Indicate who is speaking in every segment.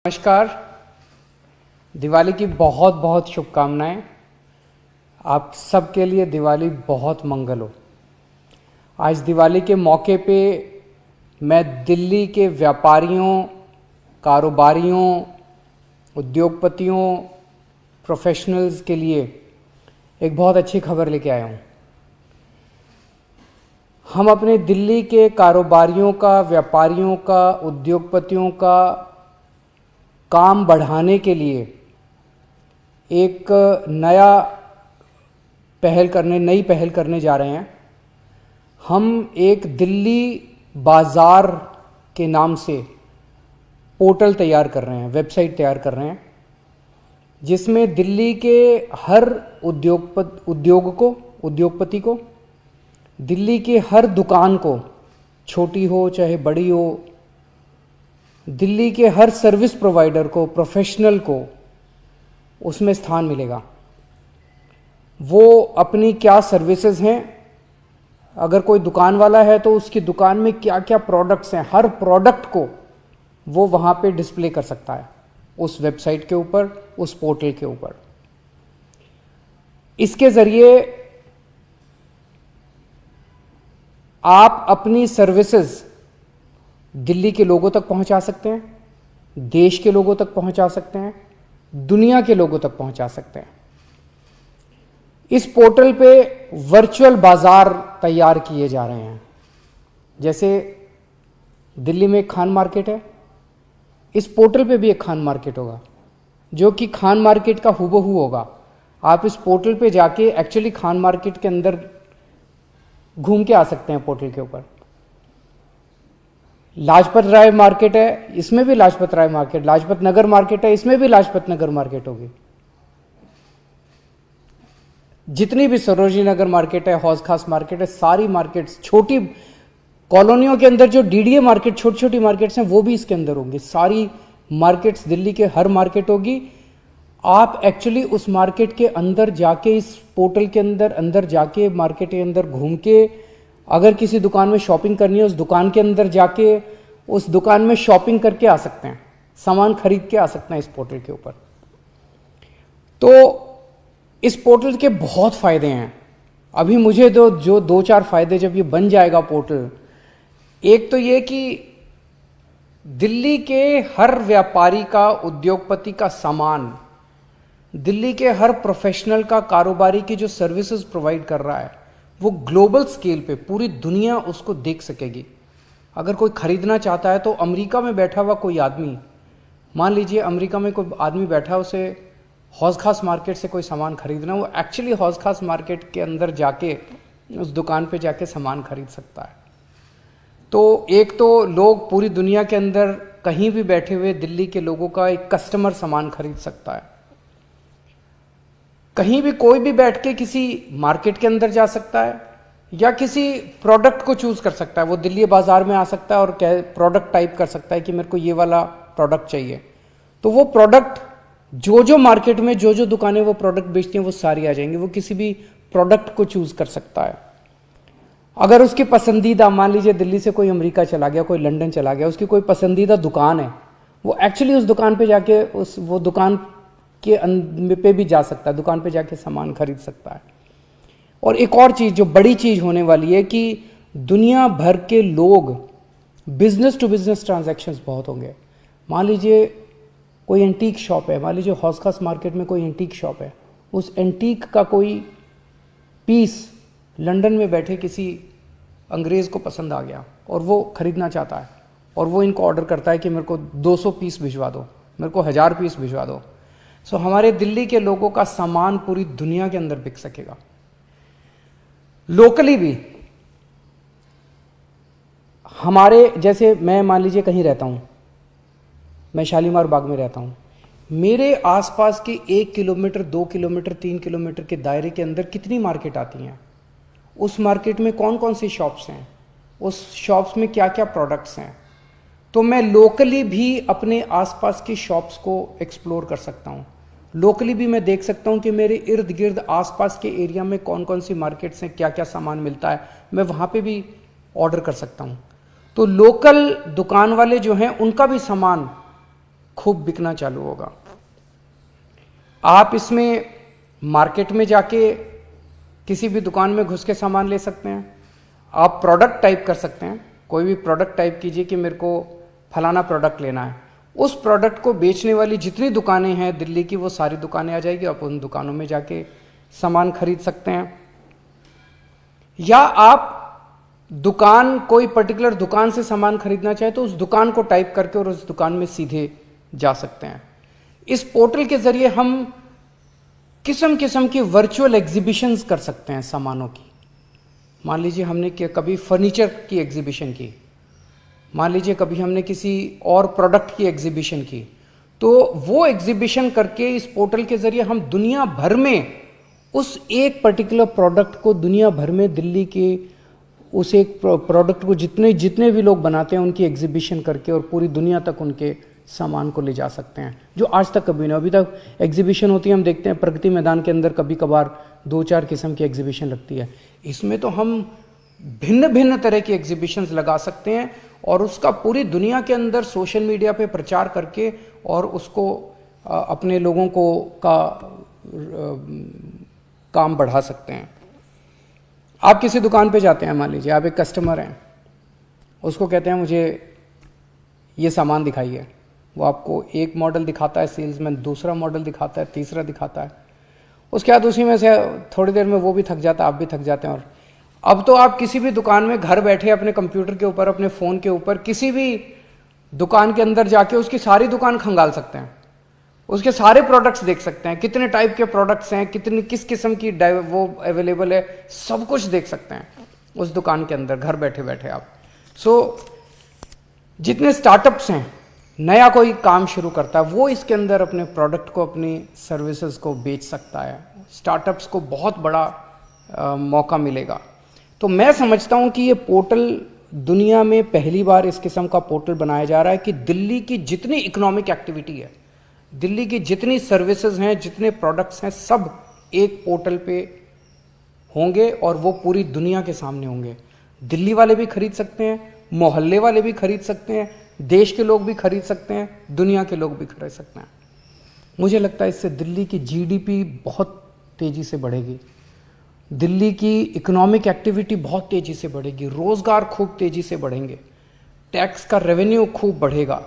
Speaker 1: नमस्कार। दिवाली की बहुत बहुत शुभकामनाएं। आप सबके लिए दिवाली बहुत मंगल हो। आज दिवाली के मौके पे मैं दिल्ली के व्यापारियों, कारोबारियों, उद्योगपतियों, प्रोफेशनल्स के लिए एक बहुत अच्छी खबर लेके आया हूँ। हम अपने दिल्ली के कारोबारियों का, व्यापारियों का, उद्योगपतियों का काम बढ़ाने के लिए एक नई पहल करने जा रहे हैं। हम एक दिल्ली बाज़ार के नाम से पोर्टल तैयार कर रहे हैं, वेबसाइट तैयार कर रहे हैं, जिसमें दिल्ली के हर उद्योगपति को, दिल्ली के हर दुकान को, छोटी हो चाहे बड़ी हो, दिल्ली के हर सर्विस प्रोवाइडर को, प्रोफेशनल को उसमें स्थान मिलेगा। वो अपनी क्या सर्विसेज हैं, अगर कोई दुकान वाला है तो उसकी दुकान में क्या क्या प्रोडक्ट्स हैं, हर प्रोडक्ट को वो वहाँ पे डिस्प्ले कर सकता है, उस वेबसाइट के ऊपर, उस पोर्टल के ऊपर। इसके ज़रिए आप अपनी सर्विसेज दिल्ली के लोगों तक पहुंचा सकते हैं, देश के लोगों तक पहुंचा सकते हैं, दुनिया के लोगों तक पहुंचा सकते हैं। इस पोर्टल पे वर्चुअल बाजार तैयार किए जा रहे हैं। जैसे दिल्ली में एक खान मार्केट है, इस पोर्टल पे भी एक खान मार्केट होगा, जो कि खान मार्केट का हूबहू होगा। आप इस पोर्टल पे जाके एक्चुअली खान मार्केट के अंदर घूम के आ सकते हैं। पोर्टल के ऊपर लाजपत राय मार्केट है, इसमें भी लाजपत राय मार्केट, लाजपत नगर मार्केट है, इसमें भी लाजपत नगर मार्केट होगी। जितनी भी सरोजिनी नगर मार्केट है, हौज खास मार्केट है, सारी मार्केट्स, छोटी कॉलोनियों के अंदर जो डीडीए मार्केट, छोटी छोटी मार्केट्स हैं, वो भी इसके अंदर होंगी। सारी मार्केट्स, दिल्ली के हर मार्केट होगी। आप एक्चुअली उस मार्केट के अंदर जाके, इस पोर्टल के अंदर जाके, मार्केट के अंदर घूम के, अगर किसी दुकान में शॉपिंग करनी है, उस दुकान के अंदर जाके उस दुकान में शॉपिंग करके आ सकते हैं, सामान खरीद के आ सकते हैं इस पोर्टल के ऊपर। तो इस पोर्टल के बहुत फायदे हैं। अभी मुझे जो दो चार फायदे, जब ये बन जाएगा पोर्टल, एक तो ये कि दिल्ली के हर व्यापारी का, उद्योगपति का सामान, दिल्ली के हर प्रोफेशनल का, कारोबारी की जो सर्विसेज प्रोवाइड कर रहा है, वो ग्लोबल स्केल पे पूरी दुनिया उसको देख सकेगी। अगर कोई खरीदना चाहता है तो अमेरिका में बैठा हुआ कोई आदमी, मान लीजिए अमेरिका में कोई आदमी बैठा है, उसे हौज खास मार्केट से कोई सामान खरीदना, वो एक्चुअली हौज खास मार्केट के अंदर जाके, उस दुकान पे जाके सामान खरीद सकता है। तो एक तो लोग पूरी दुनिया के अंदर कहीं भी बैठे हुए दिल्ली के लोगों का एक कस्टमर सामान खरीद सकता है। कहीं भी कोई भी बैठ के किसी मार्केट के अंदर जा सकता है, या किसी प्रोडक्ट को चूज कर सकता है। वो दिल्ली बाजार में आ सकता है और प्रोडक्ट टाइप कर सकता है कि मेरे को ये वाला प्रोडक्ट चाहिए। तो वो प्रोडक्ट, जो मार्केट में जो दुकानें वो प्रोडक्ट बेचती हैं, वो सारी आ जाएंगी। वो किसी भी प्रोडक्ट को चूज कर सकता है। अगर उसकी पसंदीदा, मान लीजिए दिल्ली से कोई अमेरिका चला गया, कोई लंदन चला गया, उसकी कोई पसंदीदा दुकान है, वो एक्चुअली उस दुकान पे जाके वो दुकान के पे भी जा सकता है, दुकान पे जाके सामान खरीद सकता है। और एक और चीज, जो बड़ी चीज होने वाली है, कि दुनिया भर के लोग, बिजनेस टू बिजनेस ट्रांजैक्शंस बहुत होंगे। मान लीजिए कोई एंटीक शॉप है, मान लीजिए हौज खास मार्केट में कोई एंटीक शॉप है, उस एंटीक का कोई पीस लंदन में बैठे किसी अंग्रेज को पसंद आ गया और वो खरीदना चाहता है, और वो इनको ऑर्डर करता है कि मेरे को 200 पीस भिजवा दो, मेरे को 1000 पीस भिजवा दो। सो हमारे दिल्ली के लोगों का सामान पूरी दुनिया के अंदर बिक सकेगा। लोकली भी हमारे, जैसे मैं मान लीजिए कहीं रहता हूं, मैं शालीमार बाग में रहता हूं, मेरे आसपास के 1 किलोमीटर, 2 किलोमीटर, 3 किलोमीटर के दायरे के अंदर कितनी मार्केट आती हैं, उस मार्केट में कौन कौन सी शॉप्स हैं, उस शॉप्स में क्या क्या प्रोडक्ट्स हैं। तो मैं लोकली भी अपने आसपास की शॉप्स को एक्सप्लोर कर सकता हूं। लोकली भी मैं देख सकता हूं कि मेरे इर्द गिर्द आसपास के एरिया में कौन कौन सी मार्केट्स हैं, क्या क्या सामान मिलता है, मैं वहां पे भी ऑर्डर कर सकता हूं। तो लोकल दुकान वाले जो हैं, उनका भी सामान खूब बिकना चालू होगा। आप इसमें मार्केट में जाके किसी भी दुकान में घुस के सामान ले सकते हैं। आप प्रोडक्ट टाइप कर सकते हैं, कोई भी प्रोडक्ट टाइप कीजिए कि मेरे को फलाना प्रोडक्ट लेना है। उस प्रोडक्ट को बेचने वाली जितनी दुकानें हैं दिल्ली की, वो सारी दुकानें आ जाएगी। आप उन दुकानों में जाके सामान खरीद सकते हैं। या आप दुकान, कोई पर्टिकुलर दुकान से सामान खरीदना चाहे तो उस दुकान को टाइप करके और उस दुकान में सीधे जा सकते हैं। इस पोर्टल के जरिए हम किस्म किस्म की वर्चुअल एग्जीबिशंस कर सकते हैं सामानों की। मान लीजिए हमने कभी फर्नीचर की एग्जीबिशन की, मान लीजिए कभी हमने किसी और प्रोडक्ट की एग्जीबिशन की, तो वो एग्जीबिशन करके इस पोर्टल के जरिए हम दुनिया भर में उस एक पर्टिकुलर प्रोडक्ट को, दुनिया भर में दिल्ली के उस एक प्रोडक्ट को जितने भी लोग बनाते हैं उनकी एग्जीबिशन करके और पूरी दुनिया तक उनके सामान को ले जा सकते हैं, जो आज तक कभी नहीं। अभी तक एग्जीबिशन होती है, हम देखते हैं प्रगति मैदान के अंदर कभी कभार 2-4 किस्म की एग्जीबिशन लगती है। इसमें तो हम भिन्न भिन्न तरह की एग्जीबिशंस लगा सकते हैं और उसका पूरी दुनिया के अंदर सोशल मीडिया पे प्रचार करके और उसको अपने लोगों को काम बढ़ा सकते हैं। आप किसी दुकान पे जाते हैं, मान लीजिए आप एक कस्टमर हैं, उसको कहते हैं मुझे ये सामान दिखाइए। वो आपको एक मॉडल दिखाता है सेल्समैन, दूसरा मॉडल दिखाता है, तीसरा दिखाता है। उसके बाद उसी में से थोड़ी देर में वो भी थक जाता है, आप भी थक जाते हैं। और अब तो आप किसी भी दुकान में घर बैठे अपने कंप्यूटर के ऊपर, अपने फ़ोन के ऊपर किसी भी दुकान के अंदर जाके उसकी सारी दुकान खंगाल सकते हैं, उसके सारे प्रोडक्ट्स देख सकते हैं, कितने टाइप के प्रोडक्ट्स हैं, किस किस्म की वो अवेलेबल है, सब कुछ देख सकते हैं उस दुकान के अंदर घर बैठे बैठे आप। जितने स्टार्टअप्स हैं, नया कोई काम शुरू करता है, वो इसके अंदर अपने प्रोडक्ट को, अपनी सर्विसेज को बेच सकता है। स्टार्टअप्स को बहुत बड़ा मौका मिलेगा। तो मैं समझता हूं कि ये पोर्टल दुनिया में पहली बार इस किस्म का पोर्टल बनाया जा रहा है कि दिल्ली की जितनी इकोनॉमिक एक्टिविटी है, दिल्ली की जितनी सर्विसेज हैं, जितने प्रोडक्ट्स हैं, सब एक पोर्टल पे होंगे और वो पूरी दुनिया के सामने होंगे। दिल्ली वाले भी खरीद सकते हैं, मोहल्ले वाले भी खरीद सकते हैं, देश के लोग भी खरीद सकते हैं, दुनिया के लोग भी खरीद सकते हैं। मुझे लगता है इससे दिल्ली की जीडीपी बहुत तेजी से बढ़ेगी, दिल्ली की इकोनॉमिक एक्टिविटी बहुत तेजी से बढ़ेगी, रोजगार खूब तेजी से बढ़ेंगे, टैक्स का रेवेन्यू खूब बढ़ेगा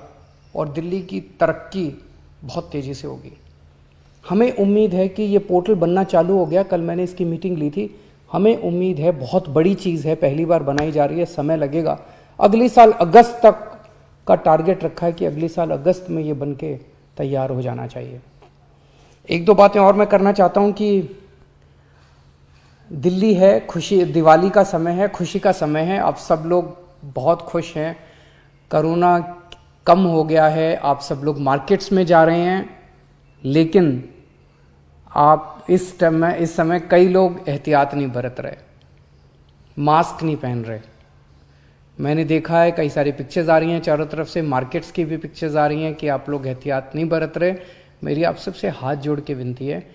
Speaker 1: और दिल्ली की तरक्की बहुत तेजी से होगी। हमें उम्मीद है कि ये पोर्टल बनना चालू हो गया, कल मैंने इसकी मीटिंग ली थी। हमें उम्मीद है, बहुत बड़ी चीज़ है, पहली बार बनाई जा रही है, समय लगेगा। अगले साल अगस्त तक का टारगेट रखा है कि अगले साल अगस्त में ये बन के तैयार हो जाना चाहिए। एक दो बातें और मैं करना चाहता हूँ कि दिल्ली है, खुशी, दिवाली का समय है, खुशी का समय है, आप सब लोग बहुत खुश हैं, कोरोना कम हो गया है, आप सब लोग मार्केट्स में जा रहे हैं, लेकिन आप इस समय कई लोग एहतियात नहीं बरत रहे, मास्क नहीं पहन रहे। मैंने देखा है, कई सारी पिक्चर्स आ रही हैं चारों तरफ से, मार्केट्स की भी पिक्चर्स आ रही हैं कि आप लोग एहतियात नहीं बरत रहे। मेरी आप सबसे हाथ जोड़ के विनती है,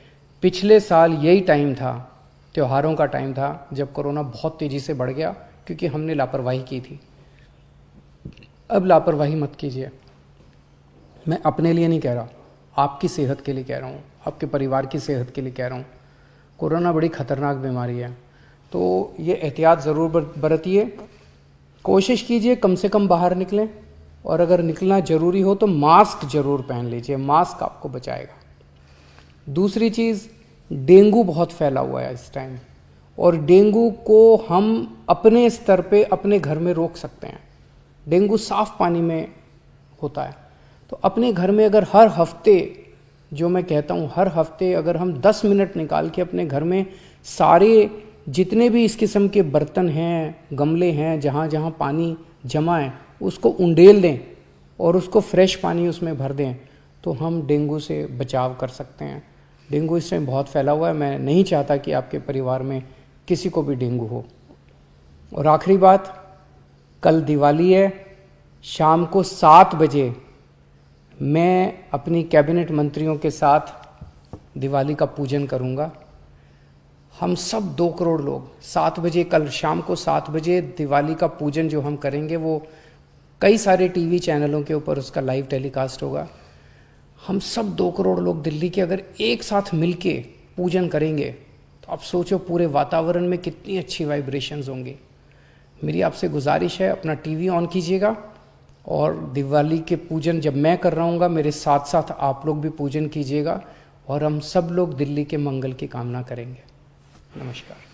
Speaker 1: पिछले साल यही टाइम था, त्योहारों का टाइम था, जब कोरोना बहुत तेज़ी से बढ़ गया क्योंकि हमने लापरवाही की थी। अब लापरवाही मत कीजिए। मैं अपने लिए नहीं कह रहा, आपकी सेहत के लिए कह रहा हूँ, आपके परिवार की सेहत के लिए कह रहा हूँ। कोरोना बड़ी खतरनाक बीमारी है, तो ये एहतियात ज़रूर बरतिए। कोशिश कीजिए कम से कम बाहर निकलें, और अगर निकलना ज़रूरी हो तो मास्क ज़रूर पहन लीजिए, मास्क आपको बचाएगा। दूसरी चीज़, डेंगू बहुत फैला हुआ है इस टाइम, और डेंगू को हम अपने स्तर पे अपने घर में रोक सकते हैं। डेंगू साफ पानी में होता है, तो अपने घर में अगर हर हफ्ते, जो मैं कहता हूँ हर हफ्ते अगर हम 10 मिनट निकाल के अपने घर में सारे जितने भी इस किस्म के बर्तन हैं, गमले हैं, जहाँ जहाँ पानी जमा है, उसको उंडेल दें और उसको फ्रेश पानी उसमें भर दें, तो हम डेंगू से बचाव कर सकते हैं। डेंगू इस टाइम बहुत फैला हुआ है, मैं नहीं चाहता कि आपके परिवार में किसी को भी डेंगू हो। और आखिरी बात, कल दिवाली है, शाम को 7 बजे मैं अपनी कैबिनेट मंत्रियों के साथ दिवाली का पूजन करूंगा। हम सब 2 करोड़ लोग 7 बजे, कल शाम को 7 बजे दिवाली का पूजन जो हम करेंगे, वो कई सारे टीवी चैनलों के ऊपर उसका लाइव टेलीकास्ट होगा। हम सब 2 करोड़ लोग दिल्ली के अगर एक साथ मिलके पूजन करेंगे तो आप सोचो पूरे वातावरण में कितनी अच्छी वाइब्रेशंस होंगी। मेरी आपसे गुजारिश है, अपना टीवी ऑन कीजिएगा और दिवाली के पूजन जब मैं कर रहा हूँगा मेरे साथ साथ आप लोग भी पूजन कीजिएगा और हम सब लोग दिल्ली के मंगल की कामना करेंगे। नमस्कार।